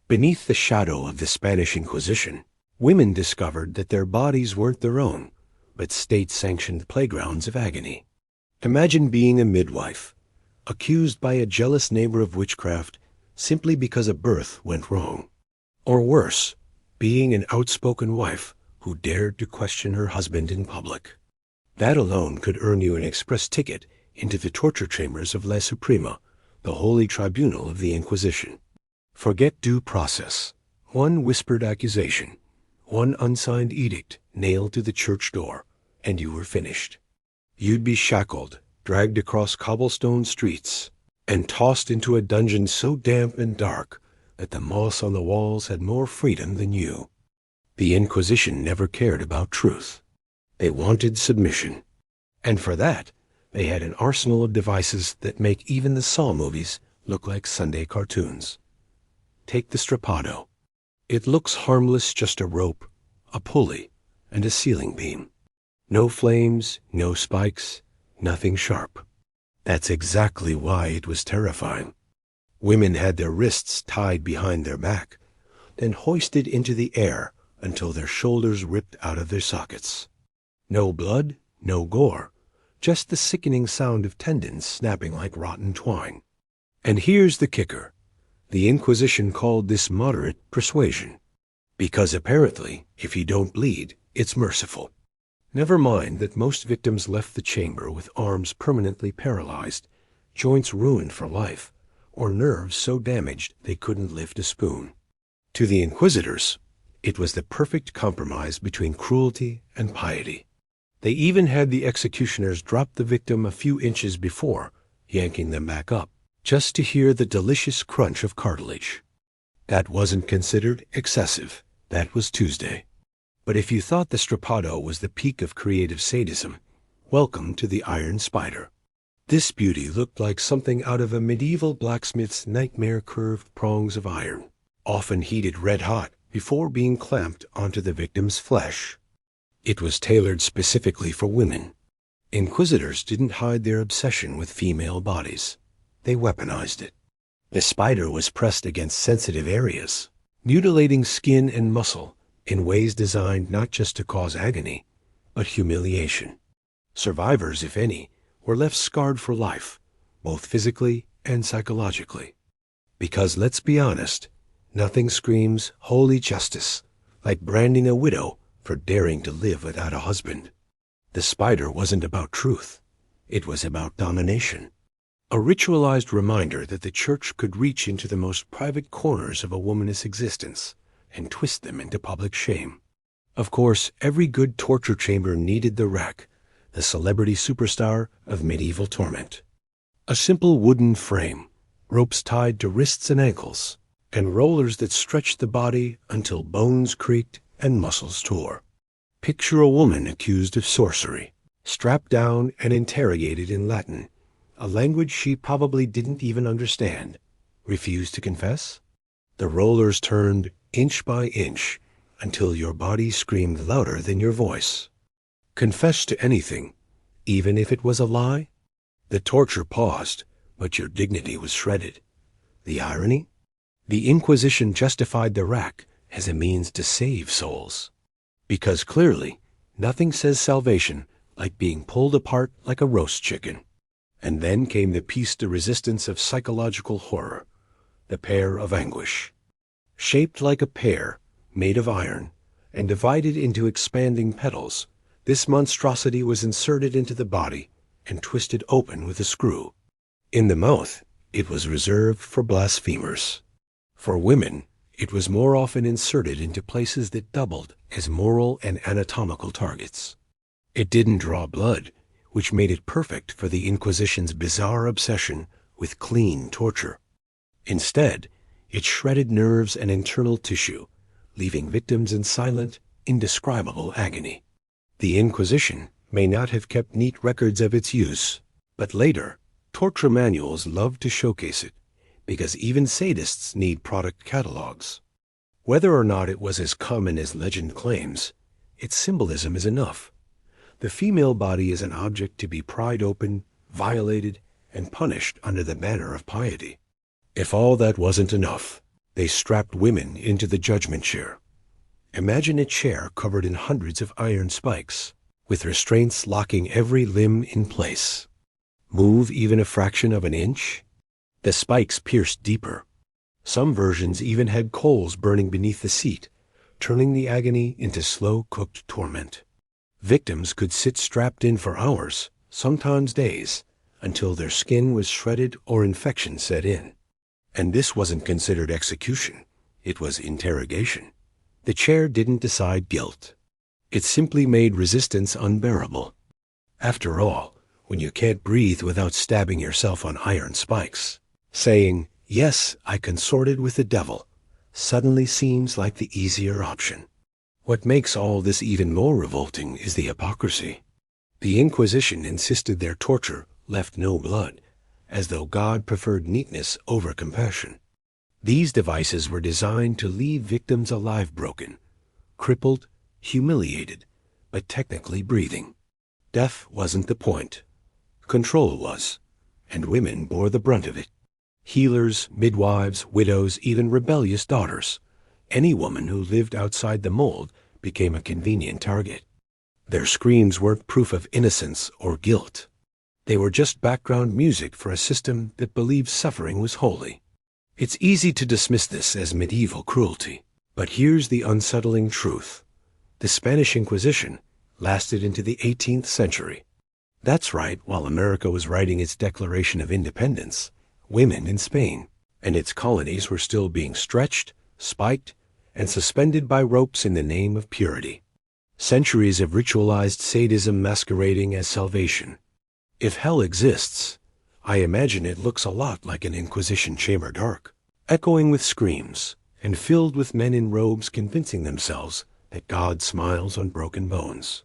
Beneath the shadow of the Spanish Inquisition, women discovered that their bodies weren't their own, but state-sanctioned playgrounds of agony. Imagine being a midwife, accused by a jealous neighbor of witchcraft simply because a birth went wrong. Or worse, being an outspoken wife who dared to question her husband in public. That alone could earn you an express ticket into the torture chambers of La Suprema, the holy tribunal of the Inquisition. Forget due process. One whispered accusation, one unsigned edict nailed to the church door, and you were finished. You'd be shackled, dragged across cobblestone streets, and tossed into a dungeon so damp and dark that the moss on the walls had more freedom than you. The Inquisition never cared about truth. They wanted submission. And for that, they had an arsenal of devices that make even the Saw movies look like Sunday cartoons. Take the strappado. It looks harmless, just a rope, a pulley, and a ceiling beam. No flames, no spikes, nothing sharp. That's exactly why it was terrifying. Women had their wrists tied behind their back, then hoisted into the air until their shoulders ripped out of their sockets. No blood, no gore, just the sickening sound of tendons snapping like rotten twine. And here's the kicker. The Inquisition called this moderate persuasion, because apparently, if you don't bleed, it's merciful. Never mind that most victims left the chamber with arms permanently paralyzed, joints ruined for life, or nerves so damaged they couldn't lift a spoon. To the Inquisitors, it was the perfect compromise between cruelty and piety. They even had the executioners drop the victim a few inches before, yanking them back up, just to hear the delicious crunch of cartilage. That wasn't considered excessive. That was Tuesday. But if you thought the strappado was the peak of creative sadism, welcome to the Iron Spider. This beauty looked like something out of a medieval blacksmith's nightmare curved prongs of iron, often heated red hot before being clamped onto the victim's flesh. It was tailored specifically for women. Inquisitors didn't hide their obsession with female bodies. They weaponized it. The spider was pressed against sensitive areas, mutilating skin and muscle in ways designed not just to cause agony, but humiliation. Survivors, if any, were left scarred for life, both physically and psychologically. Because let's be honest, nothing screams holy justice like branding a widow for daring to live without a husband. The spider wasn't about truth. It was about domination. A ritualized reminder that the church could reach into the most private corners of a woman's existence and twist them into public shame. Of course, every good torture chamber needed the rack, the celebrity superstar of medieval torment. A simple wooden frame, ropes tied to wrists and ankles, and rollers that stretched the body until bones creaked and muscles tore. Picture a woman accused of sorcery, strapped down and interrogated in Latin, a language she probably didn't even understand. Refused to confess? The rollers turned inch by inch until your body screamed louder than your voice. Confess to anything, even if it was a lie? The torture paused, but your dignity was shredded. The irony? The Inquisition justified the rack as a means to save souls. Because clearly, nothing says salvation like being pulled apart like a roast chicken. And then came the piece de resistance of psychological horror, the pear of anguish. Shaped like a pear, made of iron, and divided into expanding petals, this monstrosity was inserted into the body and twisted open with a screw. In the mouth, it was reserved for blasphemers. For women, it was more often inserted into places that doubled as moral and anatomical targets. It didn't draw blood, which made it perfect for the Inquisition's bizarre obsession with clean torture. Instead, it shredded nerves and internal tissue, leaving victims in silent, indescribable agony. The Inquisition may not have kept neat records of its use, but later, torture manuals loved to showcase it, because even sadists need product catalogs. Whether or not it was as common as legend claims, its symbolism is enough. The female body is an object to be pried open, violated, and punished under the banner of piety. If all that wasn't enough, They strapped women into the judgment chair. Imagine a chair covered in hundreds of iron spikes, with restraints locking every limb in place. Move even a fraction of an inch? The spikes pierced deeper. Some versions even had coals burning beneath the seat, turning the agony into slow-cooked torment. Victims could sit strapped in for hours, sometimes days, until their skin was shredded or infection set in. And this wasn't considered execution. It was interrogation. The chair didn't decide guilt. It simply made resistance unbearable. After all, when you can't breathe without stabbing yourself on iron spikes, saying, "Yes, I consorted with the devil," suddenly seems like the easier option. What makes all this even more revolting is the hypocrisy. The Inquisition insisted their torture left no blood, as though God preferred neatness over compassion. These devices were designed to leave victims alive broken, crippled, humiliated, but technically breathing. Death wasn't the point. Control was, and women bore the brunt of it. Healers, midwives, widows, even rebellious daughters. Any woman who lived outside the mold became a convenient target. Their screams weren't proof of innocence or guilt. They were just background music for a system that believed suffering was holy. It's easy to dismiss this as medieval cruelty, but here's the unsettling truth. The Spanish Inquisition lasted into the 18th century. That's right, while America was writing its Declaration of Independence, women in Spain and its colonies were still being stretched, spiked, and suspended by ropes in the name of purity. Centuries of ritualized sadism masquerading as salvation. If hell exists, I imagine it looks a lot like an Inquisition chamber dark, echoing with screams, and filled with men in robes convincing themselves that God smiles on broken bones.